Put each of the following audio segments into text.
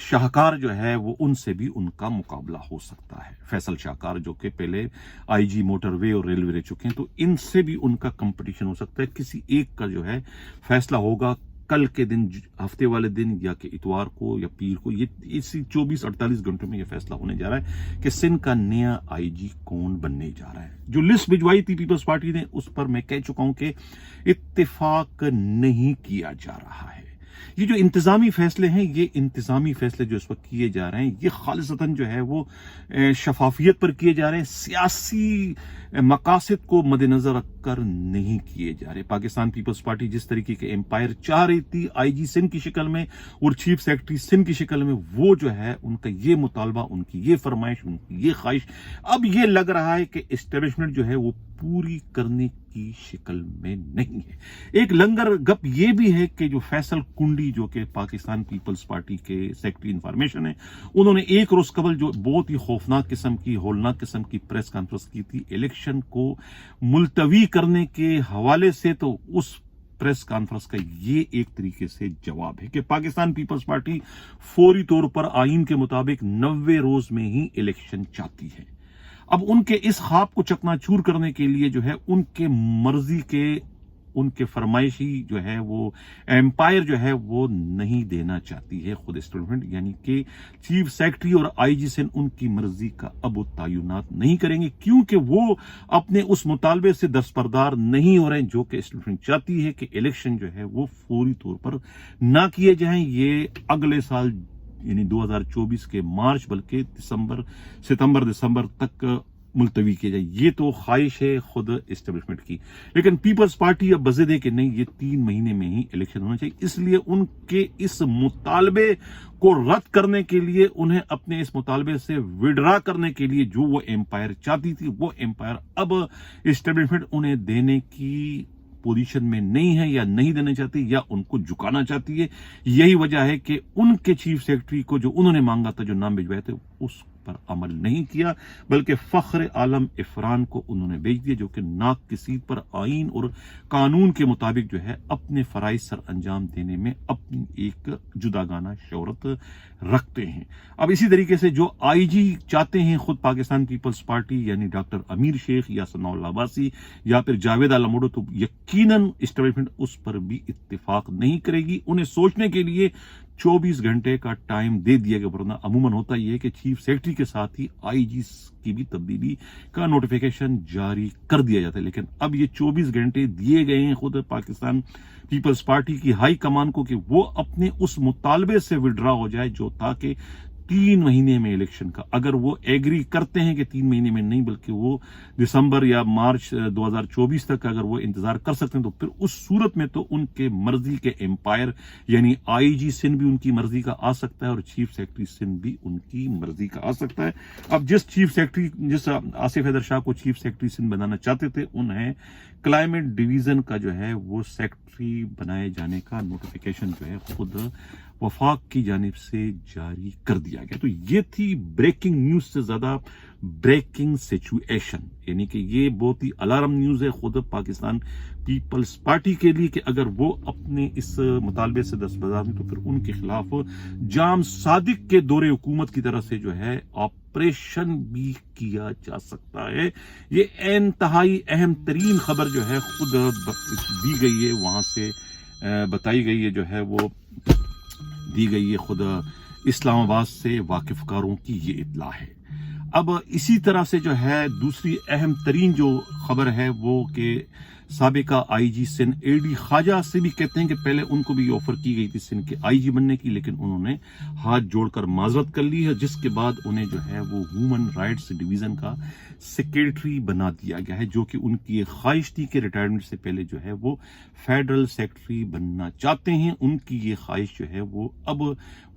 شاہکار جو ہے وہ ان سے بھی ان کا مقابلہ ہو سکتا ہے. فیصل شاہکار جو کہ پہلے آئی جی موٹر وے اور ریلوے رہ چکے ہیں, تو ان سے بھی ان کا کمپٹیشن ہو سکتا ہے. کسی ایک کا جو ہے فیصلہ ہوگا کل کے دن, ہفتے والے دن, یا کہ اتوار کو یا پیر کو. یہ اسی 24-48 گھنٹوں میں یہ فیصلہ ہونے جا رہا ہے کہ سندھ کا نیا آئی جی کون بننے جا رہا ہے. جو لسٹ بھجوائی تھی پیپلز پارٹی نے, اس پر میں کہہ چکا ہوں کہ اتفاق نہیں کیا جا رہا ہے. یہ جو انتظامی فیصلے ہیں, یہ انتظامی فیصلے جو اس وقت کیے جا رہے ہیں, یہ خالصتاً جو ہے وہ شفافیت پر کیے جا رہے ہیں, سیاسی مقاصد کو مد نظر رکھ کر نہیں کیے جا رہے. پاکستان پیپلز پارٹی جس طریقے کے امپائر چاہ رہی تھی آئی جی سندھ کی شکل میں اور چیف سیکرٹری سندھ کی شکل میں, وہ جو ہے ان کا یہ مطالبہ, ان کی یہ فرمائش, ان کی یہ خواہش, اب یہ لگ رہا ہے کہ اسٹیبلشمنٹ جو ہے وہ پوری کرنے کی شکل میں نہیں ہے. ایک لنگر گپ یہ بھی ہے کہ جو فیصل کنڈی جو کہ پاکستان پیپلز پارٹی کے سیکرٹری انفارمیشن ہیں, انہوں نے ایک روز قبل جو بہت ہی خوفناک قسم کی, ہولناک قسم کی پریس کانفرنس کی تھی الیکشن کو ملتوی کرنے کے حوالے سے. تو اس پریس کانفرنس کا یہ ایک طریقے سے جواب ہے کہ پاکستان پیپلز پارٹی فوری طور پر آئین کے مطابق 90 روز میں ہی الیکشن چاہتی ہے. اب ان کے اس خواب کو چکنا چور کرنے کے لیے جو ہے ان کے مرضی کے, ان کے فرمائشی جو ہے وہ امپائر جو ہے وہ نہیں دینا چاہتی ہے خود اسٹیبلشمنٹ, یعنی کہ چیف سیکرٹری اور آئی جی سندھ ان کی مرضی کا اب تعینات نہیں کریں گے, کیونکہ وہ اپنے اس مطالبے سے دستبردار نہیں ہو رہے ہیں جو کہ اسٹیبلشمنٹ چاہتی ہے کہ الیکشن جو ہے وہ فوری طور پر نہ کیے جائیں. یہ اگلے سال یعنی 2024 کے مارچ بلکہ ستمبر تک ملتوی کیا جائے. یہ تو خواہش ہے خود اسٹیبلشمنٹ کی, لیکن پیپلز پارٹی اب بزد ہے کہ نہیں, یہ 3 مہینے میں ہی الیکشن ہونا چاہیے. اس لیے ان کے اس مطالبے کو رد کرنے کے لیے, انہیں اپنے اس مطالبے سے وڈرا کرنے کے لیے جو وہ امپائر چاہتی تھی, وہ امپائر اب اسٹیبلشمنٹ انہیں دینے کی پوزیشن میں نہیں ہے, یا نہیں دینا چاہتی, یا ان کو جھکانا چاہتی ہے. یہی وجہ ہے کہ ان کے چیف سیکرٹری کو جو انہوں نے مانگا تھا, جو نام بھجوائے تھے, اس پر عمل نہیں کیا, بلکہ فخر عالم عفران کو انہوں نے بھیج دیا, جو کہ ناک کی سیٹ پر آئین اور قانون کے مطابق جو ہے اپنے فرائض سر انجام دینے میں اپنی ایک جداگانہ شہرت رکھتے ہیں. اب اسی طریقے سے جو آئی جی چاہتے ہیں خود پاکستان پیپلز پارٹی, یعنی ڈاکٹر امیر شیخ یا ثناء اللہ عباسی یا پھر جاوید الموڈو, تو یقیناً اسٹیبلشمنٹ اس پر بھی اتفاق نہیں کرے گی. انہیں سوچنے کے لیے 24 گھنٹے کا ٹائم دے دیا گیا, ورنہ عموماً ہوتا یہ ہے کہ چیف سیکرٹری کے ساتھ ہی آئی جی کی بھی تبدیلی کا نوٹیفیکیشن جاری کر دیا جاتا ہے. لیکن اب یہ 24 گھنٹے دیے گئے ہیں خود پاکستان پیپلز پارٹی کی ہائی کمان کو کہ وہ اپنے اس مطالبے سے وڈرا ہو جائے جو تھا کہ 3 مہینے میں الیکشن کا. اگر وہ ایگری کرتے ہیں کہ 3 مہینے میں نہیں بلکہ وہ دسمبر یا مارچ 2024 تک اگر وہ انتظار کر سکتے ہیں, تو پھر اس صورت میں تو ان کے مرضی کے امپائر یعنی آئی جی سندھ بھی ان کی مرضی کا آ سکتا ہے اور چیف سیکرٹری سندھ بھی ان کی مرضی کا آ سکتا ہے. اب جس آصف حیدر شاہ کو چیف سیکرٹری سندھ بنانا چاہتے تھے, انہیں کلائمیٹ ڈویژن کا جو ہے وہ سیکرٹری بنائے جانے کا نوٹیفیکیشن جو ہے خود وفاق کی جانب سے جاری کر دیا گیا. تو یہ تھی بریکنگ نیوز سے زیادہ بریکنگ سچویشن, یعنی کہ یہ بہت ہی الارم نیوز ہے خود پاکستان پیپلز پارٹی کے لیے کہ اگر وہ اپنے اس مطالبے سے دستبردار ہیں تو پھر ان کے خلاف جام صادق کے دور حکومت کی طرف سے جو ہے آپریشن بھی کیا جا سکتا ہے. یہ انتہائی اہم ترین خبر جو ہے خود دی گئی ہے, وہاں سے بتائی گئی ہے, جو ہے وہ دی گئی ہے خود اسلام آباد سے واقف کاروں کی یہ اطلاع ہے. اب اسی طرح سے جو ہے دوسری اہم ترین جو خبر ہے وہ کہ سابقہ آئی جی سندھ اے ڈی خواجہ سے بھی کہتے ہیں کہ پہلے ان کو بھی آفر کی گئی تھی سندھ کے آئی جی بننے کی, لیکن انہوں نے ہاتھ جوڑ کر معذرت کر لی ہے, جس کے بعد انہیں جو ہے وہ ہیومن رائٹس ڈویژن کا سیکرٹری بنا دیا گیا ہے, جو کہ ان کی ایک خواہش تھی کہ ریٹائرمنٹ سے پہلے جو ہے وہ فیڈرل سیکرٹری بننا چاہتے ہیں. ان کی یہ خواہش جو ہے وہ اب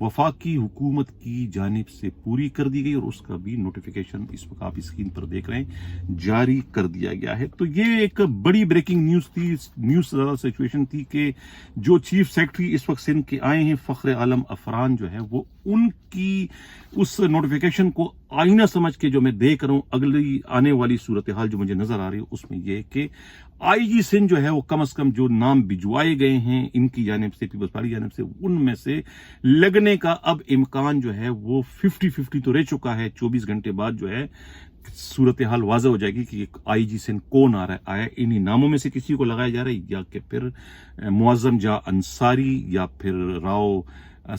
وفاقی حکومت کی جانب سے پوری کر دی گئی, اور اس کا بھی نوٹیفیکیشن اس وقت آپ اسکرین پر دیکھ رہے ہیں جاری کر دیا گیا ہے. تو یہ ایک بڑی بریکنگ نیوز تھی, نیوز زیادہ سچویشن تھی کہ جو چیف سیکرٹری اس وقت سندھ کے آئے ہیں فخر عالم عفران جو ہے وہ ان کی اس نوٹیفیکیشن کو آئینہ سمجھ کے جو میں دیکھ رہا ہوں اگلی آنے والی صورتحال جو مجھے نظر آ رہی ہے اس میں یہ کہ آئی جی سندھ جو ہے وہ کم از کم جو نام بھجوائے گئے ہیں ان کی جانب سے، پیپلز پارٹی کی جانب سے، ان میں سے لگنے کا اب امکان جو ہے وہ 50-50 تو رہ چکا ہے۔ 24 گھنٹے بعد جو ہے صورتحال واضح ہو جائے گی کہ آئی جی سندھ کون آ رہا ہے، آیا انہی ناموں میں سے کسی کو لگایا جا رہا ہے یا کہ پھر معظم جاں انصاری یا پھر راؤ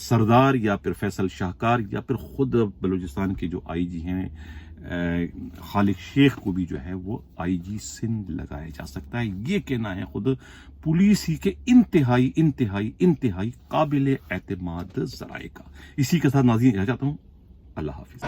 سردار یا پھر فیصل شاہکار یا پھر خود بلوچستان کے جو آئی جی ہیں خالق شیخ کو بھی جو ہے وہ آئی جی سندھ لگایا جا سکتا ہے۔ یہ کہنا ہے خود پولیس ہی کے انتہائی قابل اعتماد ذرائع کا۔ اسی کے ساتھ ناظرین رہ جاتا ہوں، اللہ حافظ۔